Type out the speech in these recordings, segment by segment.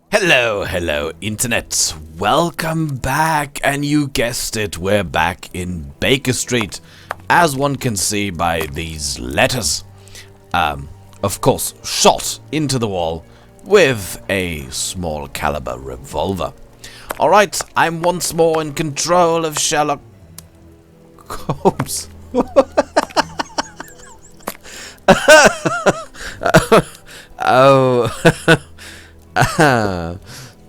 Hello, Internet. Welcome back, and you guessed it, we're back in Baker Street, as one can see by these letters. Of course, shot into the wall with a small caliber revolver. Alright, I'm once more in control of Sherlock Holmes. Oh...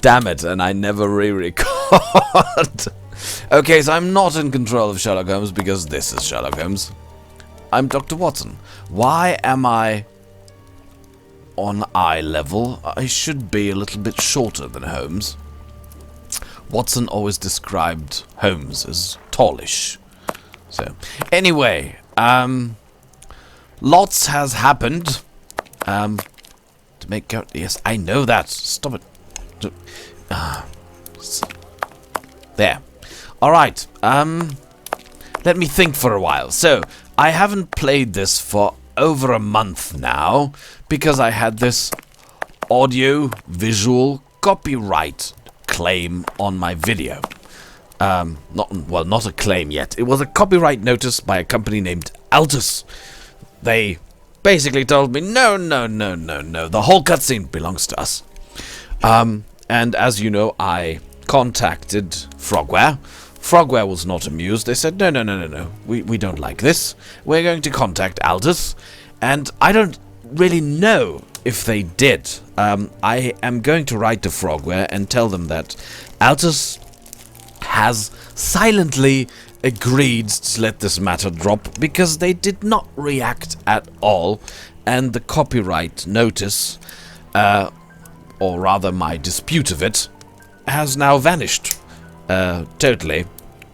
Damn it, and I never re-record. Okay, so I'm not in control of Sherlock Holmes because this is Sherlock Holmes. I'm Dr. Watson. Why am I on eye level? I should be a little bit shorter than Holmes. Watson always described Holmes as tallish. So, anyway, lots has happened. Make out. Yes, I know that. Stop it. There. Alright. Let me think for a while. So, I haven't played this for over a month now because I had this audio-visual copyright claim on my video. Not a claim yet. It was a copyright notice by a company named Altus. They basically told me, no, the whole cutscene belongs to us. And as you know, I contacted Frogware. Frogware was not amused. They said, no, we don't like this. We're going to contact Aldous. And I don't really know if they did. I am going to write to Frogware and tell them that Aldous has silently agreed to let this matter drop because they did not react at all, and the copyright notice, or rather my dispute of it, has now vanished totally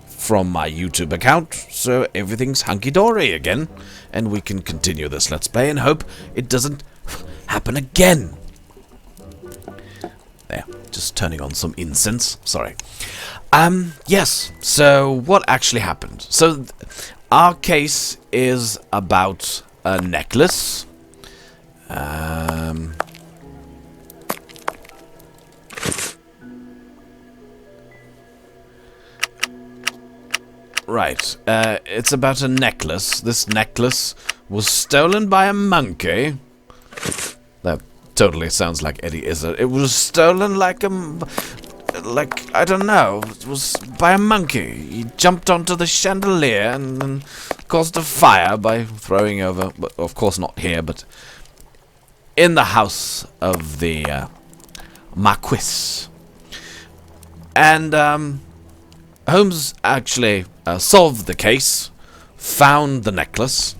from my YouTube account, so everything's hunky-dory again, and we can continue this Let's Play and hope it doesn't happen again. There, just turning on some incense, sorry. Yes, so what actually happened? So, our case is about a necklace. Right, it's about a necklace. This necklace was stolen by a monkey. That totally sounds like Eddie Izzard. It was stolen like I don't know, it was by a monkey. He jumped onto the chandelier and caused a fire by throwing over, but of course not here, but in the house of the Marquis. And Holmes actually solved the case, found the necklace,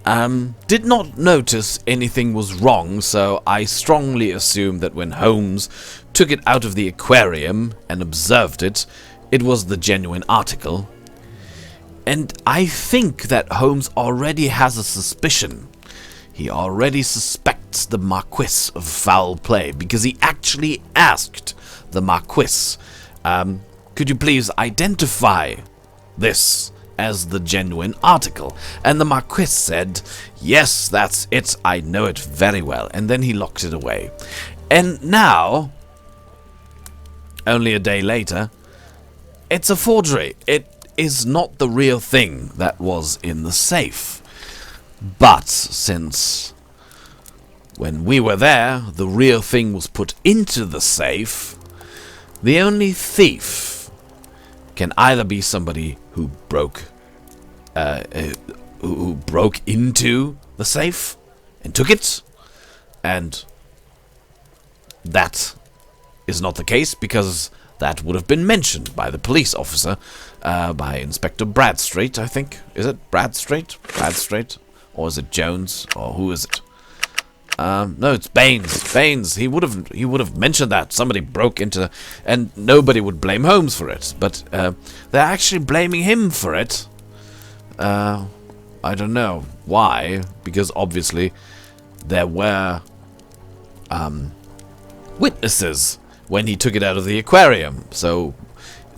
did not notice anything was wrong, so I strongly assume that when Holmes took it out of the aquarium and observed it, it was the genuine article. And I think that Holmes already has a suspicion. He already suspects the Marquis of foul play, because he actually asked the Marquis, could you please identify this as the genuine article? And the Marquis said, yes, that's it, I know it very well. And then he locked it away. And now, only a day later, it's a forgery. It is not the real thing that was in the safe. But since when we were there, the real thing was put into the safe, the only thief can either be somebody who broke into the safe and took it, and that is not the case because that would have been mentioned by the police officer, by Inspector Bradstreet, I think. Is it Bradstreet? Bradstreet? Or is it Jones? Or who is it? No, it's Baines. Baines. He would have mentioned that somebody broke into, and nobody would blame Holmes for it. But they're actually blaming him for it. I don't know why, because obviously there were witnesses when he took it out of the aquarium, so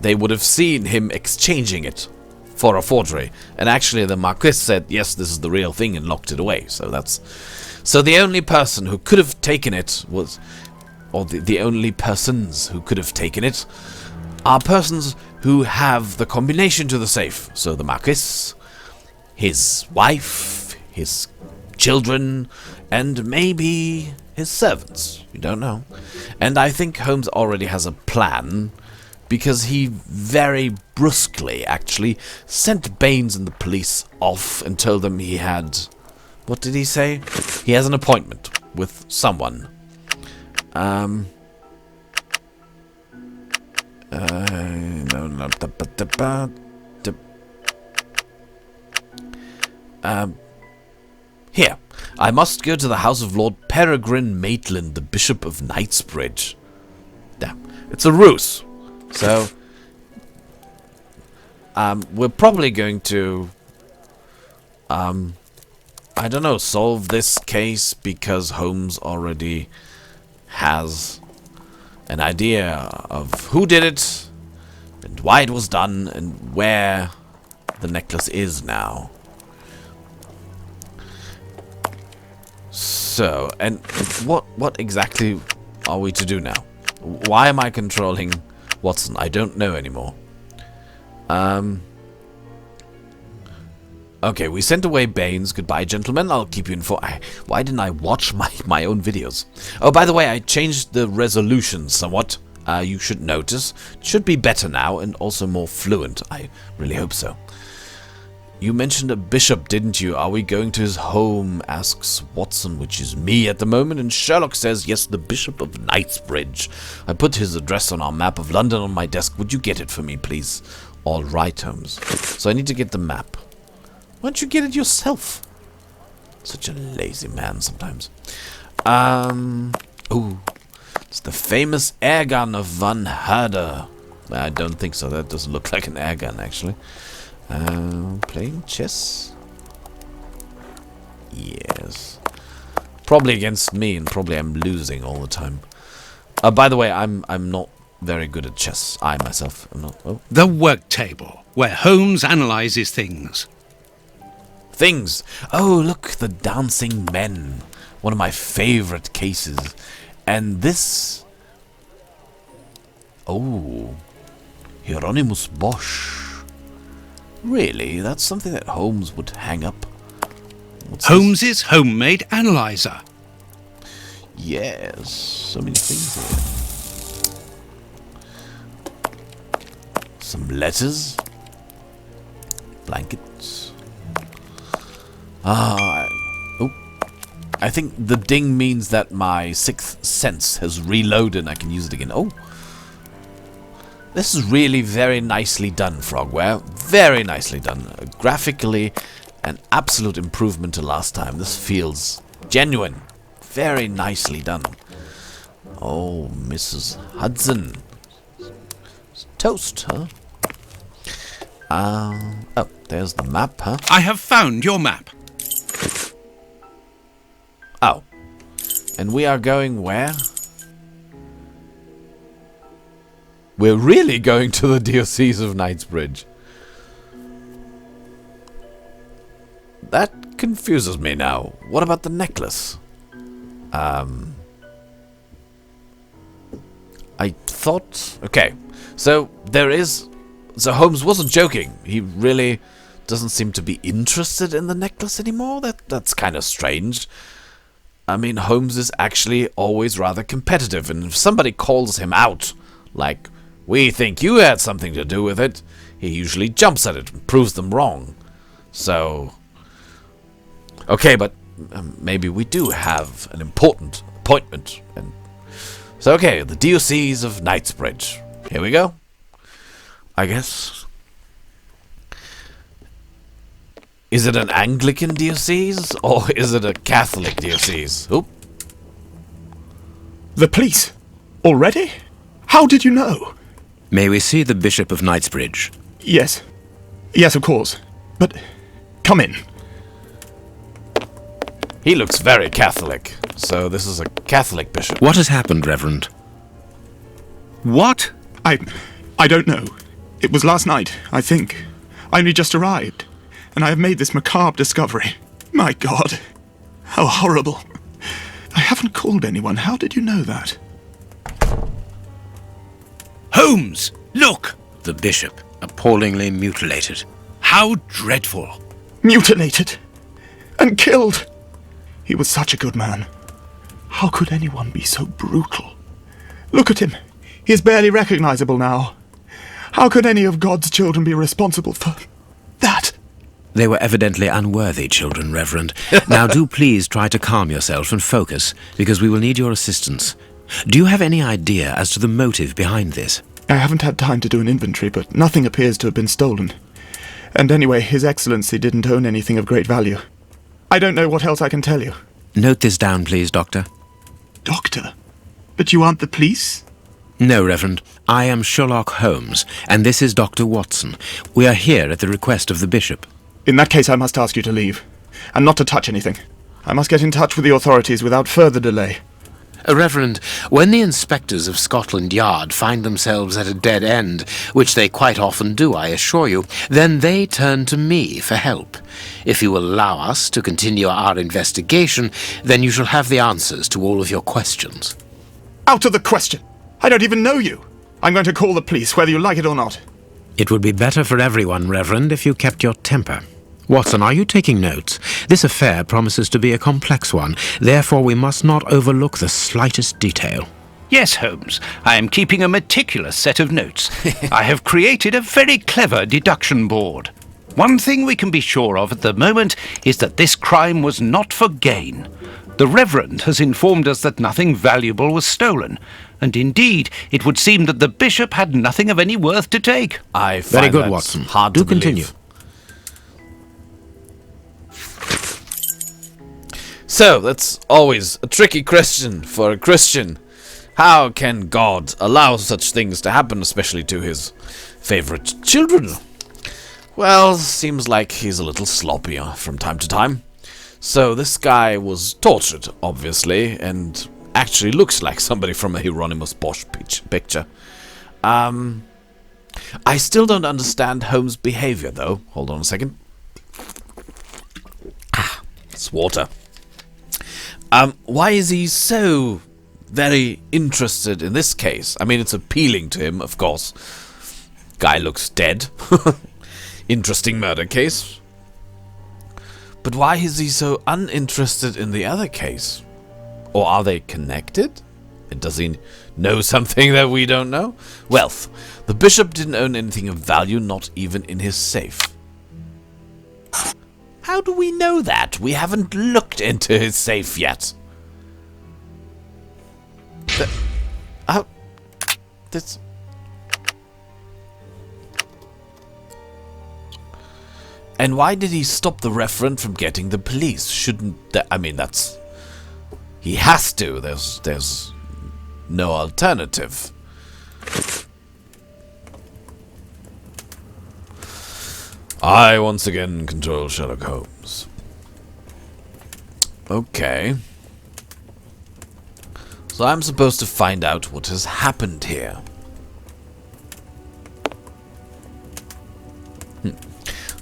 they would have seen him exchanging it for a forgery. And actually the Marquis said, yes, this is the real thing, and locked it away. So the only person who could have taken it was, or the only persons who could have taken it, are persons who have the combination to the safe. So the Marquis, his wife, his children, and maybe his servants. You don't know. And I think Holmes already has a plan, because he very brusquely, actually, sent Baines and the police off and told them he had... What did he say? He has an appointment with someone. Here, I must go to the house of Lord Peregrine Maitland, the Bishop of Knightsbridge. Yeah, it's a ruse. So, we're probably going to, I don't know, solve this case because Holmes already has an idea of who did it, and why it was done, and where the necklace is now. So, and what exactly are we to do now? Why am I controlling Watson? I don't know anymore. Okay, we sent away Baines. Goodbye, gentlemen. I'll keep you informed. Why didn't I watch my own videos? Oh, by the way, I changed the resolution somewhat. You should notice. It should be better now and also more fluent. I really hope so. You mentioned a bishop, didn't you? Are we going to his home? Asks Watson, which is me at the moment. And Sherlock says, yes, the Bishop of Knightsbridge. I put his address on our map of London on my desk. Would you get it for me, please? All right, Holmes. So I need to get the map. Why don't you get it yourself? Such a lazy man sometimes. Ooh. It's the famous airgun of Van Herder. I don't think so. That doesn't look like an airgun, actually. Playing chess? Yes. Probably against me, and probably I'm losing all the time. By the way, I'm not very good at chess. I myself am not. Oh. The work table, where Holmes analyzes things. Things! Oh, look, the dancing men. One of my favorite cases. And this... Oh. Hieronymus Bosch. Really? That's something that Holmes would hang up? What's Holmes's this? homemade analyzer. Yes, so many things here. Some letters. Blankets. I think the ding means that my sixth sense has reloaded and I can use it again. Oh. This is really very nicely done, Frogware. Very nicely done. Graphically, an absolute improvement to last time. This feels genuine. Very nicely done. Oh, Mrs. Hudson. Toast, huh? Oh, there's the map, huh? I have found your map. Oh. And we are going where? We're really going to the diocese of Knightsbridge. That confuses me now. What about the necklace? I thought... Okay, so there is... So Holmes wasn't joking. He really doesn't seem to be interested in the necklace anymore. That's kind of strange. I mean, Holmes is actually always rather competitive, and if somebody calls him out, like, we think you had something to do with it, he usually jumps at it and proves them wrong. So... Okay, but maybe we do have an important appointment. And so, okay, the Diocese of Knightsbridge. Here we go. I guess. Is it an Anglican diocese, or is it a Catholic diocese? Oop. The police? Already? How did you know? May we see the Bishop of Knightsbridge? Yes. Yes, of course. But come in. He looks very Catholic, so this is a Catholic bishop. What has happened, Reverend? What? I don't know. It was last night, I think. I only just arrived, and I have made this macabre discovery. My God. How horrible. I haven't called anyone. How did you know that? Holmes, look! The bishop, appallingly mutilated. How dreadful. Mutilated. And killed. He was such a good man. How could anyone be so brutal? Look at him. He is barely recognizable now. How could any of God's children be responsible for that? They were evidently unworthy children, Reverend. Now do please try to calm yourself and focus, because we will need your assistance. Do you have any idea as to the motive behind this? I haven't had time to do an inventory, but nothing appears to have been stolen. And anyway, His Excellency didn't own anything of great value. I don't know what else I can tell you. Note this down, please, Doctor. Doctor? But you aren't the police? No, Reverend. I am Sherlock Holmes, and this is Dr. Watson. We are here at the request of the bishop. In that case, I must ask you to leave, and not to touch anything. I must get in touch with the authorities without further delay. Reverend, when the inspectors of Scotland Yard find themselves at a dead end, which they quite often do, I assure you, then they turn to me for help. If you will allow us to continue our investigation, then you shall have the answers to all of your questions. Out of the question! I don't even know you! I'm going to call the police, whether you like it or not. It would be better for everyone, Reverend, if you kept your temper. Watson, are you taking notes? This affair promises to be a complex one, therefore we must not overlook the slightest detail. Yes, Holmes, I am keeping a meticulous set of notes. I have created a very clever deduction board. One thing we can be sure of at the moment is that this crime was not for gain. The Reverend has informed us that nothing valuable was stolen, and indeed it would seem that the bishop had nothing of any worth to take. I find Very good, that Watson. hard Do to believe. continue. So, that's always a tricky question for a Christian. How can God allow such things to happen, especially to his favorite children? Well, seems like he's a little sloppy from time to time. So this guy was tortured, obviously, and actually looks like somebody from a Hieronymus Bosch picture. I still don't understand Holmes' behavior, though. Hold on a second. It's water. Why is he so very interested in this case? I mean, it's appealing to him, of course. Guy looks dead. Interesting murder case. But why is he so uninterested in the other case? Or are they connected? And does he know something that we don't know? Wealth. The bishop didn't own anything of value, not even in his safe. How do we know that? We haven't looked into his safe yet. This... And why did he stop the referent from getting the police? Shouldn't that... I mean, that's... He has to. There's no alternative. I once again control Sherlock Holmes. Okay. So I'm supposed to find out what has happened here.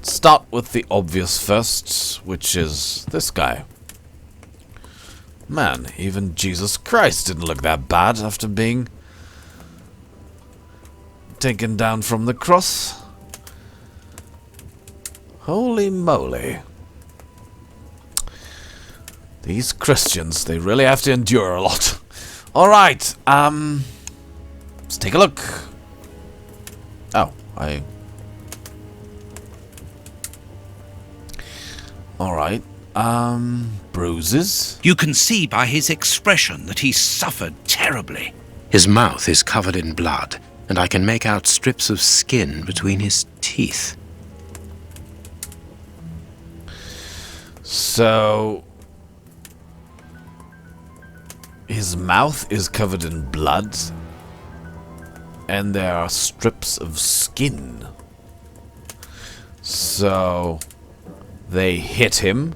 Start with the obvious first, which is this guy. Man, even Jesus Christ didn't look that bad after being taken down from the cross. Holy moly. These Christians, they really have to endure a lot. Alright, let's take a look. Oh, Alright, bruises. You can see by his expression that he suffered terribly. His mouth is covered in blood, and I can make out strips of skin between his teeth. So... his mouth is covered in blood, and there are strips of skin. So... they hit him,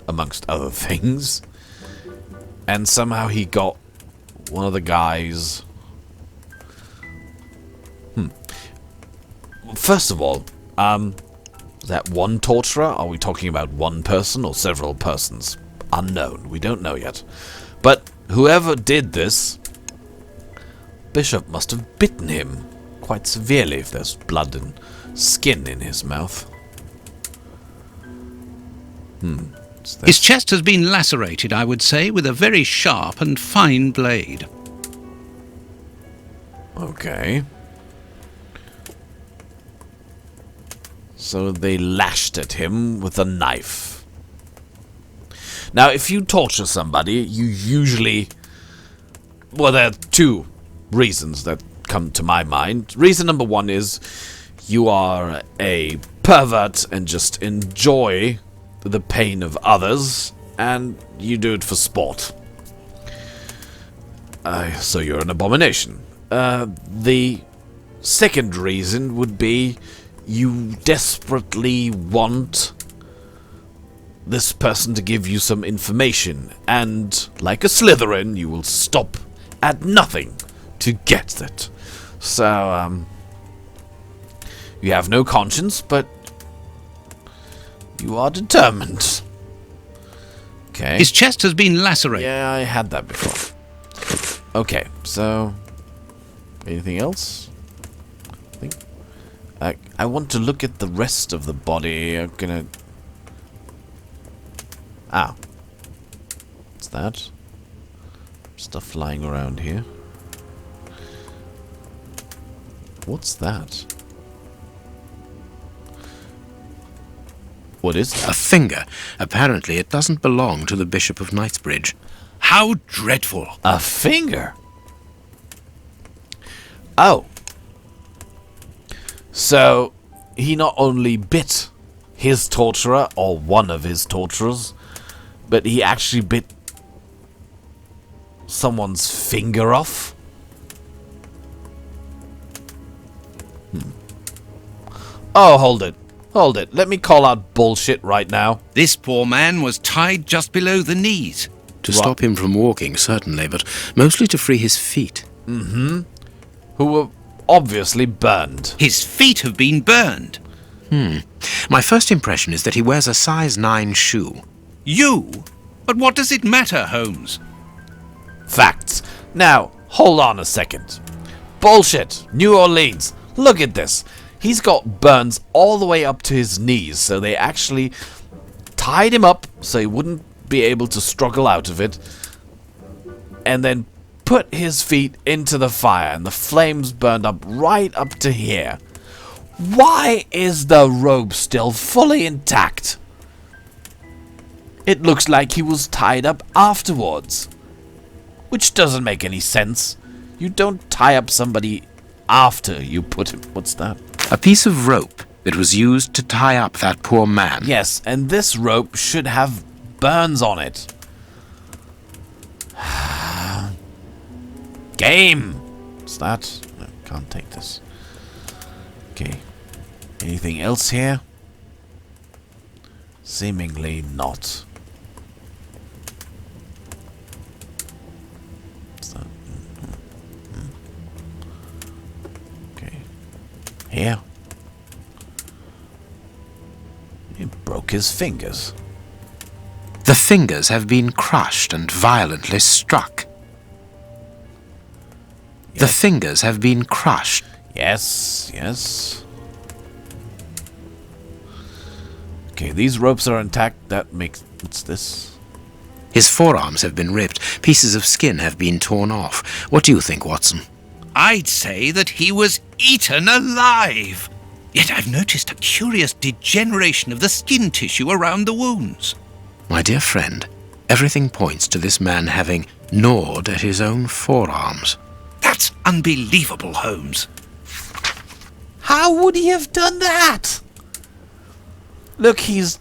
amongst other things, and somehow he got one of the guys... First of all, is that one torturer? Are we talking about one person or several persons? Unknown. We don't know yet. But whoever did this bishop must have bitten him quite severely if there's blood and skin in his mouth. What's that? His chest has been lacerated, I would say, with a very sharp and fine blade. Okay. So they lashed at him with a knife. Now, if you torture somebody, you usually... Well, there are two reasons that come to my mind. Reason number one is you are a pervert and just enjoy the pain of others, and you do it for sport. So you're an abomination. The second reason would be you desperately want this person to give you some information, and like a Slytherin, you will stop at nothing to get it. So, you have no conscience, but you are determined. Okay. His chest has been lacerated. Yeah, I had that before. Okay, so... Anything else? I want to look at the rest of the body. I'm gonna... Ah. What's that? Stuff lying around here. What's that? What is that? A finger. Apparently it doesn't belong to the Bishop of Knightsbridge. How dreadful! A finger? Oh. So, he not only bit his torturer, or one of his torturers, but he actually bit someone's finger off? Oh, hold it. Hold it. Let me call out bullshit right now. This poor man was tied just below the knees. To stop him from walking, certainly, but mostly to free his feet. Who were obviously burned. His feet have been burned. My first impression is that he wears a size 9 shoe. You? But what does it matter, Holmes? Facts. Now, hold on a second. Bullshit. New Orleans. Look at this. He's got burns all the way up to his knees, so they actually tied him up so he wouldn't be able to struggle out of it, and then put his feet into the fire, and the flames burned up right up to here. Why is the robe still fully intact? It looks like he was tied up afterwards, which doesn't make any sense. You don't tie up somebody after you put him... What's that? A piece of rope that was used to tie up that poor man. Yes, and this rope should have burns on it. Game! What's that? No, can't take this. Okay. Anything else here? Seemingly not. What's that? Okay. Here. He broke his fingers. The fingers have been crushed and violently struck. The fingers have been crushed. Yes, yes. Okay, these ropes are intact. That makes... What's this? His forearms have been ripped. Pieces of skin have been torn off. What do you think, Watson? I'd say that he was eaten alive. Yet I've noticed a curious degeneration of the skin tissue around the wounds. My dear friend, everything points to this man having gnawed at his own forearms. That's unbelievable, Holmes. How would he have done that? Look, he's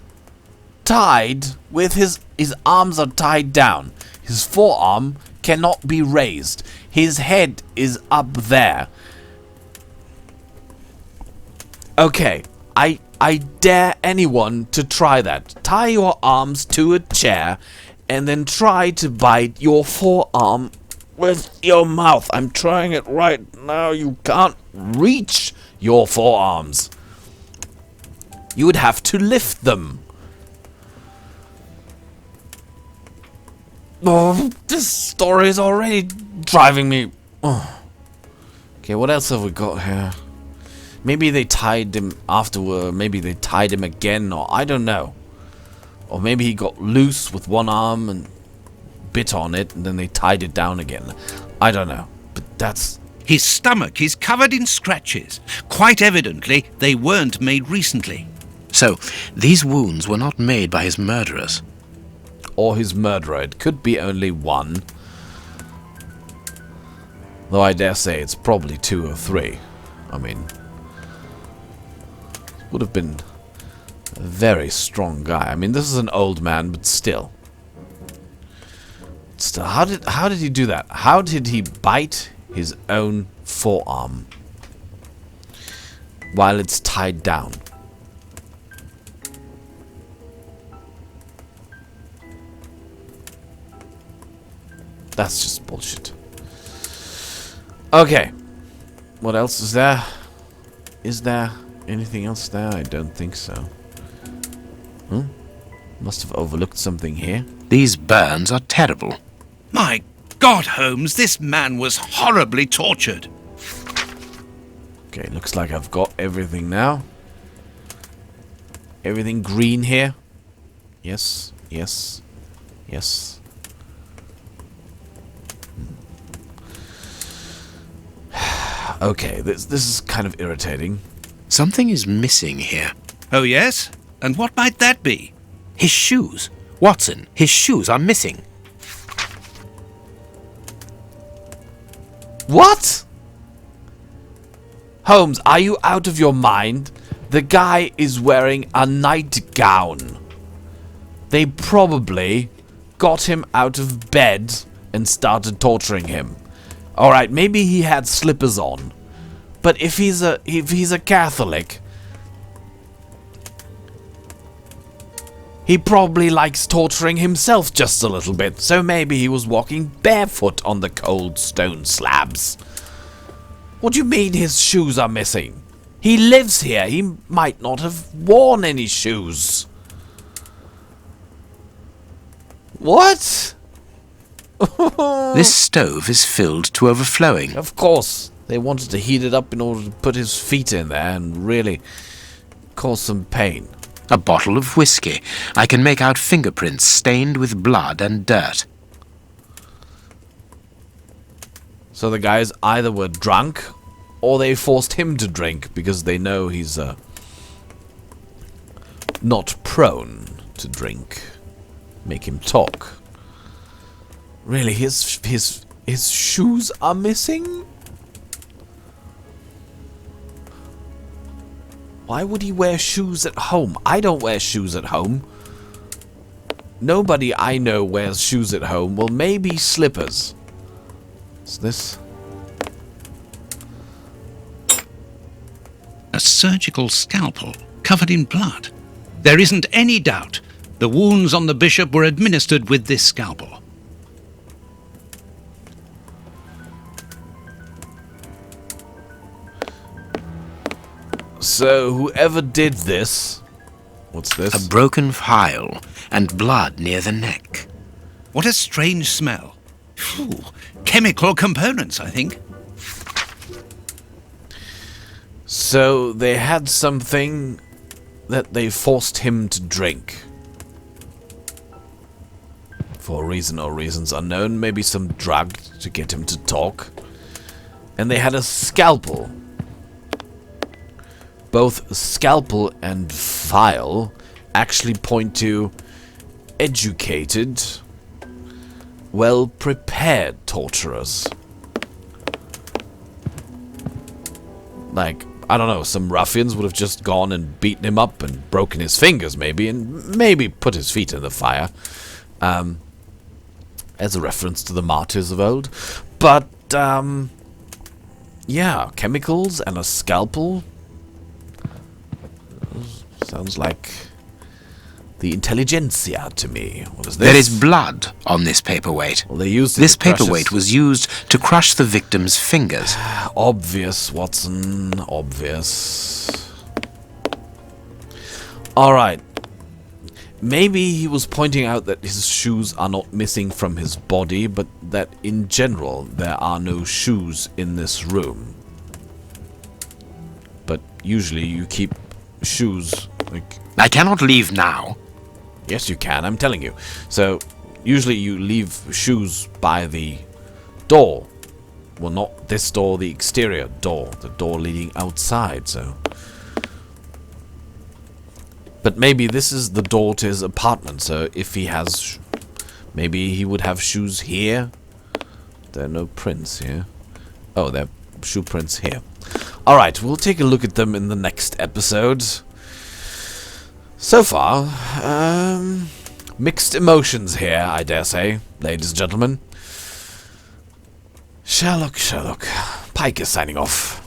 tied with his arms are tied down. His forearm cannot be raised. His head is up there. Okay, I dare anyone to try that. Tie your arms to a chair and then try to bite your forearm with your mouth. I'm trying it right now. You can't reach your forearms. You would have to lift them. Oh, this story is already driving me. Oh. Okay, what else have we got here? Maybe they tied him afterward. Maybe they tied him again, or I don't know. Or maybe he got loose with one arm and bit on it, and then they tied it down again. I don't know. But that's... His stomach is covered in scratches. Quite evidently, they weren't made recently. So, these wounds were not made by his murderers. Or his murderer. It could be only one. Though I dare say it's probably 2 or 3. I mean... would have been a very strong guy. I mean, this is an old man, but still. Still, how did he do that? How did he bite his own forearm while it's tied down? That's just bullshit. Okay. What else is there? Is there anything else there? I don't think so. Must have overlooked something here. These burns are terrible. My God, Holmes, this man was horribly tortured. Okay, looks like I've got everything now. Everything green here. Yes, yes, yes. Okay, this is kind of irritating. Something is missing here. Oh, yes? And what might that be? His shoes. Watson, his shoes are missing. What? Holmes, are you out of your mind? The guy is wearing a nightgown. They probably got him out of bed and started torturing him. Alright, maybe he had slippers on. But if he's a Catholic, he probably likes torturing himself just a little bit. So maybe he was walking barefoot on the cold stone slabs. What do you mean his shoes are missing? He lives here. He might not have worn any shoes. What? This stove is filled to overflowing. Of course. They wanted to heat it up in order to put his feet in there and really cause some pain. A bottle of whiskey. I can make out fingerprints stained with blood and dirt. So the guys either were drunk or they forced him to drink because they know he's not prone to drink. Make him talk. Really, his shoes are missing? Why would he wear shoes at home? I don't wear shoes at home. Nobody I know wears shoes at home. Well, maybe slippers. What's this? A surgical scalpel covered in blood. There isn't any doubt the wounds on the bishop were administered with this scalpel. So, whoever did this... What's this? A broken phial and blood near the neck. What a strange smell. Phew, chemical components, I think. So, they had something that they forced him to drink. For a reason or reasons unknown, maybe some drug to get him to talk. And they had a scalpel. Both scalpel and phial actually point to educated, well-prepared torturers. Like, I don't know, some ruffians would have just gone and beaten him up and broken his fingers maybe, and maybe put his feet in the fire. As a reference to the martyrs of old. But, yeah, chemicals and a scalpel. Sounds like the intelligentsia to me. What is this? There is blood on this paperweight. Well, they used it This to crush paperweight was used to crush the victim's fingers. Obvious, Watson. Obvious. Alright. Maybe he was pointing out that his shoes are not missing from his body, but that in general there are no shoes in this room. usually you keep shoes, like... I cannot leave now. Yes, you can, I'm telling you. So, usually you leave shoes by the door. Well, not this door, the exterior door. The door leading outside, so... But maybe this is the door to his apartment, so if he has... Maybe he would have shoes here. There are no prints here. Oh, there are shoe prints here. Alright, we'll take a look at them in the next episode. So far, mixed emotions here, I dare say, ladies and gentlemen. Sherlock. Pike is signing off.